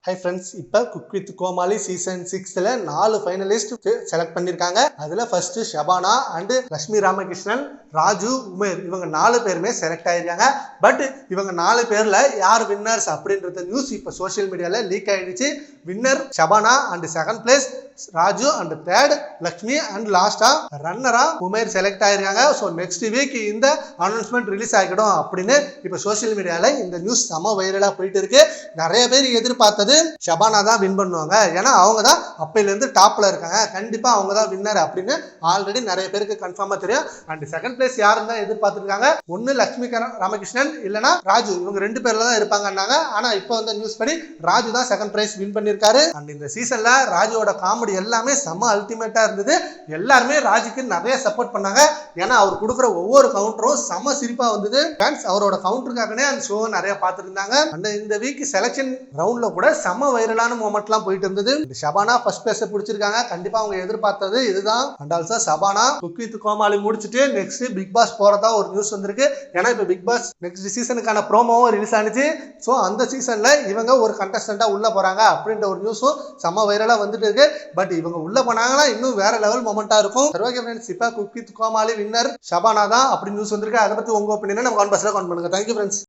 High friends, இப்போ cook with Comali season 6ல 4 finalist select பண்ணியிருக்காங்க. அதில் ஃபர்ஸ்ட் ஷபானா அண்ட் லட்சுமி ராமகிருஷ்ணன், ராஜு, உமேர் இவங்க 4 பேருமே செலக்ட் ஆயிருக்காங்க. பட் இவங்க 4 பேர்ல யார் வின்னர்ஸ் அப்படின்றது நியூஸ் இப்போ சோஷியல் மீடியாவில் லீக் ஆயிடுச்சு. Winner Shabana and second place Raju and third Lakshmi and லாஸ்டா ரன்னரா உமேர் செலக்ட் ஆயிருக்காங்க. ஸோ நெக்ஸ்ட் வீக் இந்த அனௌன்ஸ்மெண்ட் ரிலீஸ் ஆகிடும் அப்படின்னு இப்போ சோஷியல் மீடியாவில் இந்த நியூஸ் செம வைரலாக போயிட்டு இருக்கு. நிறைய பேர் எதிர்பார்த்தது ஷபானா தான் வின் பண்ணுவாங்க, ஏன்னா அவங்க தான் அப்பையிலேருந்து டாப்ல இருக்காங்க, கண்டிப்பா அவங்க தான் வின்னர் அப்படின்னு ஆல்ரெடி நிறைய பேருக்கு கன்ஃபார்மா தெரியும். அண்ட் செகண்ட் பிளேஸ் யாருன்னு தான் எதிர்பார்த்துருக்காங்க. ஒன்னு லட்சுமி ராமகிருஷ்ணன் இல்லைன்னா ராஜு, இவங்க 2 பேர்ல தான் இருப்பாங்கன்னாங்க. ஆனா இப்போ வந்து நியூஸ் படி ராஜு தான் செகண்ட் பிரைஸ் வின் பண்ணியிருக்காரு. அண்ட் இந்த சீசன்ல ராஜுவோட காமெடி எல்லாமே செம்ம அல்டிமேட்டா இருந்தது. எல்லாருமே ராஜுக்கு நிறைய சப்போர்ட் பண்ணாங்க, ஏன்னா அவர் கொடுக்குற ஒவ்வொரு கவுண்டரும் செம்ம சிரிப்பா வந்தது. அவரோட கவுண்டருக்காகனே அந்த ஷோ நிறைய பார்த்துருந்தாங்க. அந்த இந்த வீக் செலக்ஷன் ரவுண்ட்ல கூட செம்ம வைரலான மூமெண்ட்லாம் போயிட்டு இருந்தது. ஷபானா ஃபர்ஸ்ட் பிளேஸ் பிடிச்சிருக்காங்க, கண்டிப்பா அவங்க எதிர்பார்த்தது இதுதான். And also Shabana cook with Comali முடிச்சுட்டு நெக்ஸ்ட் பிக் பாஸ் போறதா ஒரு நியூஸ் வந்திருக்கு. ஏன்னா இப்போ பிக் பாஸ் நெக்ஸ்ட் சீசனுக்கான ப்ரோமோவும் ரிலீஸ் ஆனிச்சு. ஸோ அந்த சீசன்ல இவங்க ஒரு கண்டஸ்டண்டா உள்ள போறாங்க அப்படின்ற ஒரு நியூஸும் செம்ம வைரலா வந்துட்டு இருக்கு. பட் இவங்க உள்ள போனாங்கன்னா இன்னும் வேற லெவல் மொமெண்டா இருக்கும். ஓகே ஃப்ரெண்ட்ஸ், இப்போ cook with Komali winner Shabana தான் அப்படி நியூஸ் வந்திருக்கு. அதை பத்தி உங்க ஒப்பீனியனை நம்ம கமெண்ட் பாக்ஸ்ல கமெண்ட் பண்ணுங்க. Thank you friends.